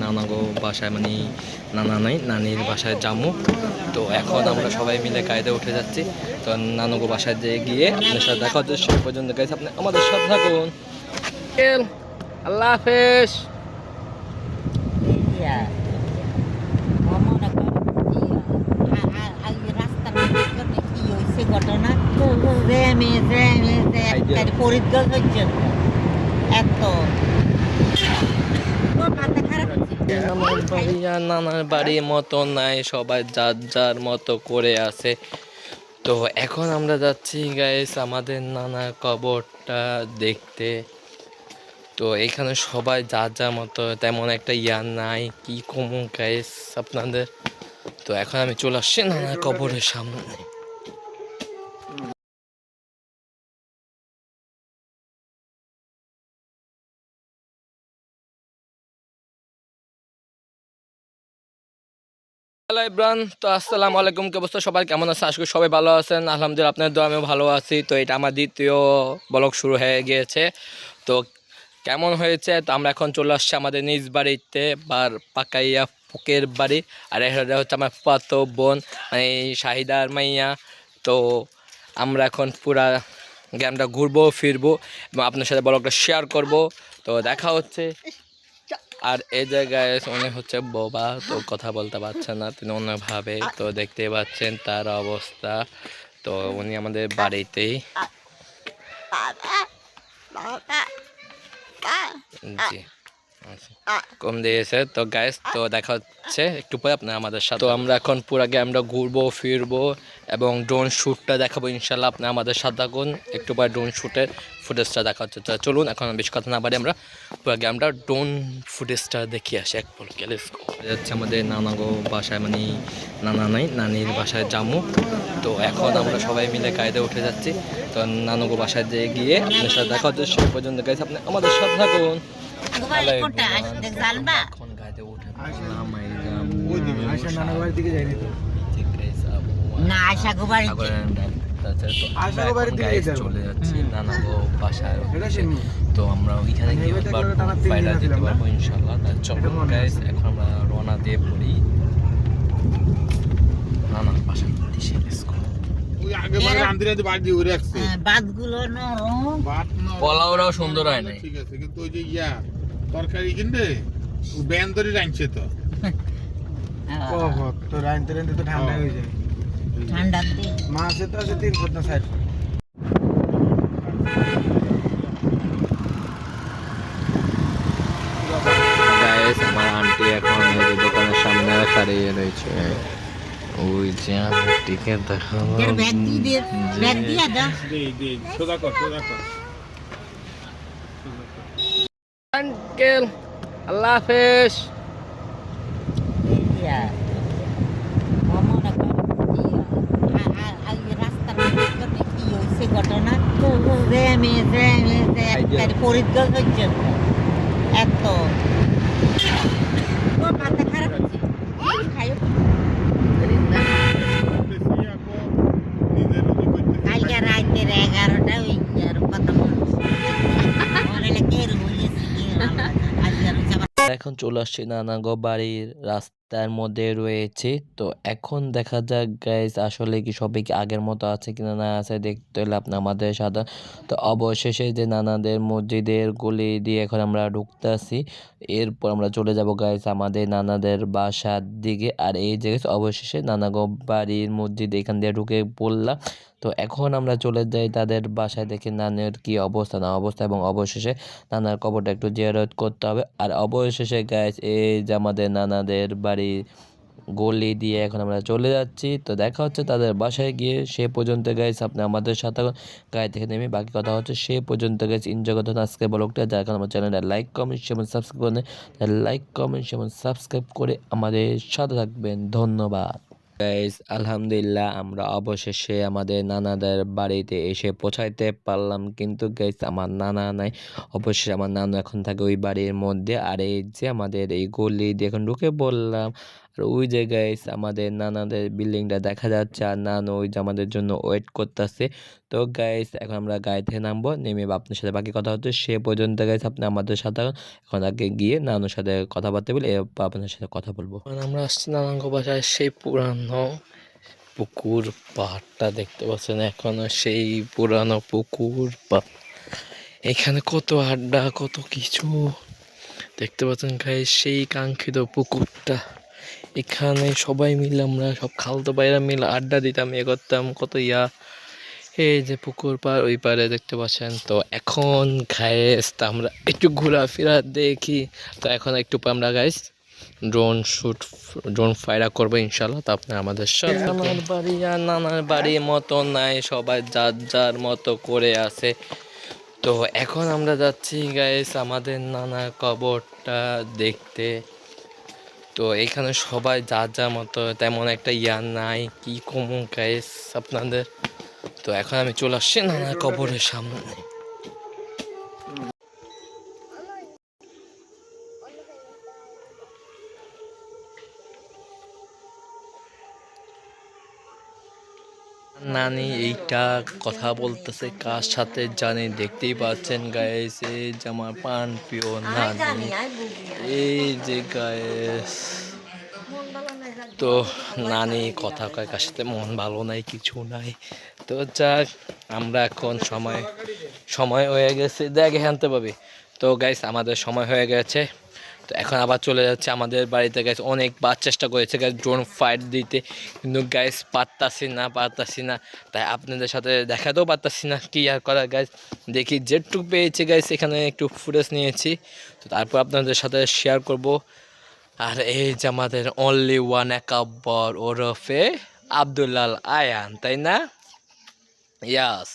নানাগো বাসায় মানে নানা নাই নানির বাসায় যাবো। তো এখন আমরা সবাই মিলে গাড়িতে উঠে যাচ্ছি। তো নানাগো বাসায় গিয়ে আপনার সাথে দেখা হচ্ছে। সে পর্যন্ত গাইছে আপনি আমাদের সাথে থাকুন। আল্লাহ হাফেজ। ঘটনা পরিজ্ঞান হচ্ছে এত নানার বাড়ির মতো নাই, সবাই যার যার মতো করে আছে। তো এখন আমরা যাচ্ছি গাইস আমাদের নানার কবরটা দেখতে। তো এখানে সবাই যার যার মতো, তেমন একটা ইয়া নাই কি কমু গাইস আপনাদের। তো এখন আমি চলে আসছি নানার কবরের সামনে। হ্যালো ইব্রান, তো আসসালামু আলাইকুম। কি অবস্থা সবাই, কেমন আছে? আজকে সবাই ভালো আছেন আলহামদুলিল্লাহ। আপনার দোয়া আমিও ভালো আছি। তো এটা আমার দ্বিতীয় ব্লগ শুরু হয়ে গিয়েছে। তো কেমন হয়েছে? তো আমরা এখন চলে আসছি আমাদের নিজ বাড়িতে, পাকাইয়া ফুকের বাড়ি। আর এটা হচ্ছে আমার পাতো বোন মানে শাহিদার মাইয়া। তো আমরা এখন পুরা গ্রামটা ঘুরবো ফিরবো এবং আপনার সাথে ব্লগটা শেয়ার করব। তো দেখা হচ্ছে। আর এই জায়গায় উনি হচ্ছে বোবা, তো কথা বলতে পারছে না তিনি অন্যভাবে। তো দেখতে পাচ্ছেন তার অবস্থা। তো উনি আমাদের বাড়িতেই জি কম দিয়েছে। তো গাইস, তো দেখা হচ্ছে একটু পরে আপনার আমাদের সাথে। তো আমরা এখন পুরো গ্রামটা ঘুরবো ফিরবো এবং ড্রোন শ্যুটটা দেখাবো ইনশাল্লাহ। আপনি আমাদের সাথে থাকুন, একটু পরে ড্রোন শ্যুটের ফুটেজটা দেখা হচ্ছে। তো চলুন এখন বেশি কথা না পারি, আমরা পুরো গ্রামটা ড্রোন ফুটেজটা দেখি আসি এক পলকে। হচ্ছে আমাদের নানাগো বাসায় মানে নানা নাই নানির বাসায় যাবো। তো এখন আমরা সবাই মিলে গাড়িতে উঠে যাচ্ছি। তো নানাগো বাসায় গিয়ে আপনার সাথে দেখা হচ্ছে। সে পর্যন্ত গাইছে আপনি আমাদের সাথে থাকুন। এখন গাড়িতে উঠে চলে যাচ্ছি নানাগো বাসায়। তো আমরা ওইখানে গিয়ে ফায়দা দিতে পারবো ইনশাল্লাহ। চলো গাইস, এখন আমরা রওনা দিয়ে পড়ি নানার বাসায়। পোলাওরাও সুন্দর হয় না, ঠিক আছে, কিন্তু ওই যে তরকারি কিনবে ব্যান ধরে রাঁধছে তো তো রাঁধতে রাঁধতে তো ঠান্ডা হয়ে যায়। ঠান্ডা মাছে তো আছে 3 ফুট না 4 ফুট। আমার আন্টি এখন দোকানের সামনে দাঁড়িয়ে রয়েছে। ওই যে আন্টিকে দেখাবো। আঙ্কেল আল্লাহ হাফেজ। ঘটনা পরিজ্ঞান হচ্ছে এত মাথা খারাপ হচ্ছে। কালকে রাতের 11টা ওই কথা এখন চলে আসছি নানাগো বাড়ির রাস্তার মধ্যে রয়েছে। তো এখন দেখা যাক গাইস আসলে কি সবাই কি আগের মতো আছে কিনা না আছে দেখতে হলে আপনি আমাদের সাথে। তো অবশেষে যে নানাদের মসজিদের গলি দিয়ে এখন আমরা ঢুকতেছি। এরপর আমরা চলে যাব গাইস আমাদের নানাদের বাসার দিকে। আর এই যে অবশেষে নানাগো বাড়ির মসজিদ এখান দিয়ে ঢুকে পড়লাম। তো এখন আমরা চলে যাই তাদের বাসায়, দেখি নানের কি অবস্থা না অবস্থা এবং অবশেষে নানার কবরটা একটু জিয়ারত করতে হবে। আর অবশেষে গাইস এই যে আমাদের নানাদের বাড়ি গলি দিয়ে এখন আমরা চলে যাচ্ছি। তো দেখা হচ্ছে তাদের বাসায় গিয়ে। সে পর্যন্ত গাইস আপনি আমাদের সাথে গাড়ি থেকে নেমে বাকি কথা হচ্ছে। সে পর্যন্ত গাইস এনজয় করতে হবে আজকে ব্লগটা। যার কারণে আমার চ্যানেলটা লাইক কমেন্ট এবং সাবস্ক্রাইব করে লাইক কমেন্ট এবং সাবস্ক্রাইব করে আমাদের সাথে থাকবেন। ধন্যবাদ গাইস। আলহামদুলিল্লাহ আমরা অবশেষে আমাদের নানাদের বাড়িতে এসে পৌঁছাইতে পারলাম। কিন্তু গাইস আমার নানা নাই, অবশ্যই আমার নানু এখন থাকে ওই বাড়ির মধ্যে। আর এই যে আমাদের এই গলি দিয়ে এখন ঢুকে বললাম। আর ওই যে গাইস আমাদের নানাদের বিল্ডিংটা দেখা যাচ্ছে, আর নানু ওই যে আমাদের জন্য ওয়েট করতেছে। তো গাইস এখন আমরা গাড়ি থেকে নামবো, নেমে আপনার সাথে বাকি কথা হচ্ছে সে পর্যন্ত গাইস আপনি আমাদের সাথে থাকুন। এখন আগে গিয়ে নানুর সাথে কথাবার্তা বলে এরপর আপনার সাথে কথা বলবো। আমরা আসছি নানাঙ্গ বাসায়, সেই পুরানো পুকুর পাড়টা দেখতে পাচ্ছেন, এখনো সেই পুরানো পুকুর পাড়। এখানে কত আড্ডা, কত কিছু দেখতে পাচ্ছেন গাইস, সেই কাঙ্ক্ষিত পুকুরটা। এখানে সবাই মিলে আমরা সব খালতো ভাইরা মিলে আড্ডা দিতাম, এ করতাম কত ইয়া। এই যে পুকুর পাড়, ওই পাড়ে দেখতে পাচ্ছেন। তো এখন গাইস আমরা একটু ঘোরাফেরা দেখি। তো এখন একটু আমরা গাইস ড্রোন ফায়ার করবো ইনশাল্লাহ। তো আপনি আমাদের সাথে, নানার বাড়ি আর নানার বাড়ির মতো নাই, সবাই যার যার মতো করে আছে। তো এখন আমরা যাচ্ছি গাইস আমাদের নানার কবরটা দেখতে। তো এখানে সবাই যার যার মতো, তেমন একটা ইয়া নাই, কি কমু গাইস আপনাদের। তো এখন আমি চলে আসছি নানার কবরের সামনে। নানি এইটা কথা বলতেছে কার সাথে জানি, দেখতেই পাচ্ছেন গাইস, এই যে আমার পান প্রিয় নানি, এই যে গাইস। তো নানি কথা কয় কার সাথে, মন ভালো নাই, কিছু নাই। তো যাক, আমরা এখন সময় হয়ে গেছে, দেখ আনতে পাবি। তো গাইস আমাদের সময় হয়ে গেছে। তো এখন আবার চলে যাচ্ছে আমাদের বাড়িতে গাইস। অনেকবার চেষ্টা করেছে গাইস ড্রোন ফাইট দিতে, কিন্তু গাইস পারতাছি না। তাই আপনাদের সাথে দেখাতেও পারতাছি না, কি আর করা গাইস। দেখি যেটুকু পেয়েছি গাইস, এখানে একটু ফুটেজ নিয়েছি, তো তারপর আপনাদের সাথে শেয়ার করব। আর এই যে আমাদের অনলি ওয়ান একাব্বর ওরফে আব্দুল্লাল আয়ান, তাই না? ইয়াস।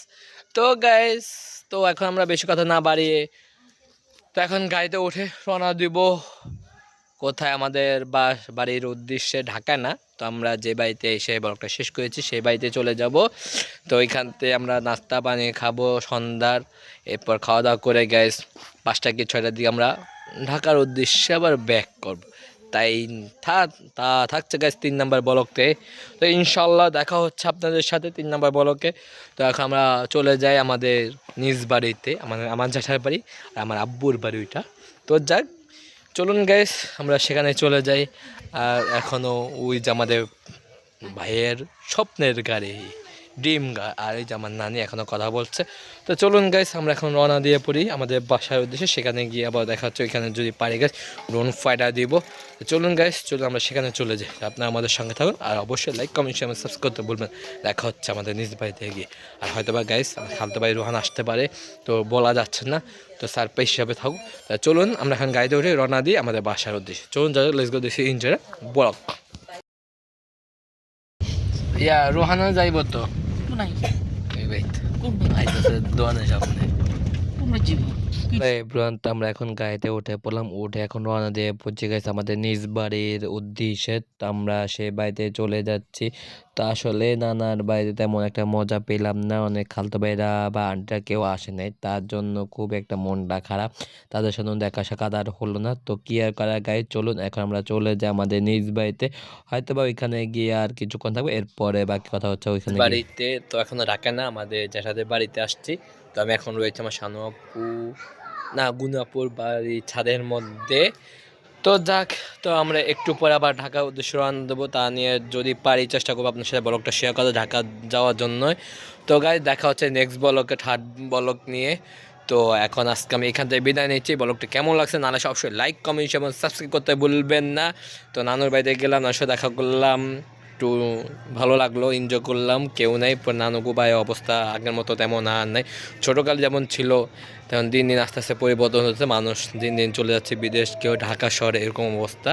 তো গাইস, তো এখন আমরা বেশি কথা না বাড়িয়ে তো এখন গাড়িতে উঠে রওনা দিব কোথায়, আমাদের বাড়ির উদ্দেশ্যে, ঢাকা না। তো আমরা যে বাড়িতে এসে ব্লগটা শেষ করেছি সেই বাড়িতে চলে যাব। তো ওইখান থেকে আমরা নাস্তা পানি খাবো সন্ধ্যার, এরপর খাওয়া দাওয়া করে গাইস 5টা কি 6টার দিকে আমরা ঢাকার উদ্দেশ্যে আবার ব্যাক করব। তাই থাকছে গাইস 3 নাম্বার ব্লকতে। তো ইনশাল্লাহ দেখা হচ্ছে আপনাদের সাথে 3 নাম্বার ব্লকে। তো এখন আমরা চলে যাই আমাদের নিজ বাড়িতে, আমার জ্যাঠার বাড়ি আর আমার আব্বুর বাড়ি ওইটা। তো যাক, চলুন গাইস আমরা সেখানে চলে যাই। আর এখনও ওই যে আমাদের ভাইয়ের স্বপ্নের গাড়ি, ড্রিম আর এই যে আমার নানি এখনও কথা বলছে। তো চলুন গাইস আমরা এখন রওনা দিয়ে পড়ি আমাদের বাসার উদ্দেশ্যে। সেখানে গিয়ে আবার দেখা হচ্ছে, ওইখানে যদি পারি গাইস ড্রোন ফাইটার দিব। তো চলুন গাইস, চলুন আমরা সেখানে চলে যাই। আপনারা আমাদের সঙ্গে থাকুন, আর অবশ্যই লাইক কমেন্ট শেয়ার সাবস্ক্রাইব করতে বলবেন। দেখা হচ্ছে আমাদের নিজ বাড়িতে গিয়ে। আর হয়তো বা গাইস আমার খালতো ভাই রোহান আসতে পারে, তো বলা যাচ্ছে না, তো সারপ্রাইজ হিসাবে থাকুক। তা চলুন আমরা এখন গাড়িতে উঠে রওনা দিই আমাদের বাসার উদ্দেশ্যে। চলুন যাই, let's go this enjoy blog. ইয়া রোহানও যাইব তো, দোকানের সামনে। আমরা এখন গাড়িতে উঠে পড়লাম, উঠে এখন রওনা দিয়ে পৌঁছে গেছে আমাদের নিজ বাড়ির উদ্দেশ্যে। তো আমরা সে বাড়িতে চলে যাচ্ছি। তো আসলে নানার বাড়িতে তেমন একটা মজা পেলাম না, অনেক খালতো ভাইরা বা আন্টিরা কেউ আসে নাই, তার জন্য খুব একটা মনটা খারাপ, তাদের সাথে দেখা সাক্ষাৎ আর হলো না। তো কি আর করা গাইস, চলুন এখন আমরা চলে যাই আমাদের নিজ বাড়িতে। হয়তো বা ওইখানে গিয়ে আর কিছুক্ষণ থাকবো, এরপরে বাকি কথা হচ্ছে ওইখানে বাড়িতে। তো এখনো রাখে না, আমাদের জ্যাঠাদের বাড়িতে আসছি। তো আমি এখন রয়েছে আমার শানু আপু না গুনাপুর বাড়ি ছাদের মধ্যে। তো যাক, তো আমরা একটু পরে আবার ঢাকার উদ্দেশ্যে রওনা দেবো। তা নিয়ে যদি পারি চেষ্টা করবো আপনার সাথে ব্লগটা শেয়ার করা ঢাকা যাওয়ার জন্যই। তো গাইস দেখা হচ্ছে নেক্সট ব্লগে, থার্ড ব্লগ নিয়ে। তো এখন আজকে আমি এখান থেকে বিদায় নিচ্ছি। ব্লগটা কেমন লাগছে নানা অবশ্যই লাইক কমেন্ট এবং সাবস্ক্রাইব করতে ভুলবেন না। তো নানুর বাড়িতে গেলাম, নানুর সাথে দেখা করলাম, একটু ভালো লাগলো, এনজয় করলাম। কেউ নেই, নানুকু ভাইয়ের অবস্থা আগের মতো তেমন আর নাই। ছোটোকাল যেমন ছিল তেমন দিন দিন আস্তে আস্তে পরিবর্তন হচ্ছে, মানুষ দিন দিন চলে যাচ্ছে বিদেশ, কেউ ঢাকা শহরে, এরকম অবস্থা।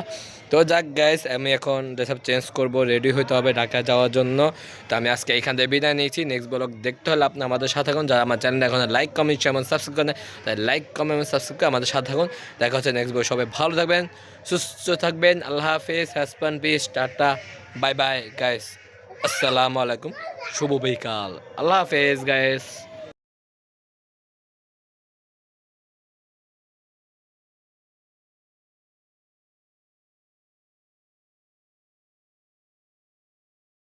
তো যাক গাইস, আমি এখন ড্রেস আপ চেঞ্জ করবো, রেডি হতে হবে ঢাকা যাওয়ার জন্য। তো আমি আজকে এইখান থেকে বিদায় নিয়েছি। নেক্সট ব্লগ দেখতে হলে আপনি আমাদের সাথে থাকুন। যারা আমার চ্যানেল এখন লাইক কমেন্ট শেয়ার এবং সাবস্ক্রাইব করেন, তাই লাইক কমেন্ট সাবস্ক্রাইব করে আমাদের সাথে থাকুন। দেখা হচ্ছে নেক্সট ব্লগ। সবাই ভালো থাকবেন, সুস্থ থাকবেন। আল্লাহ হাফেজ, হ্যাসপান পিস, টাটা, বাই বাই গাইস, আসসালামু আলাইকুম, শুভ বিকাল, আল্লাহ হাফেজ গাইস।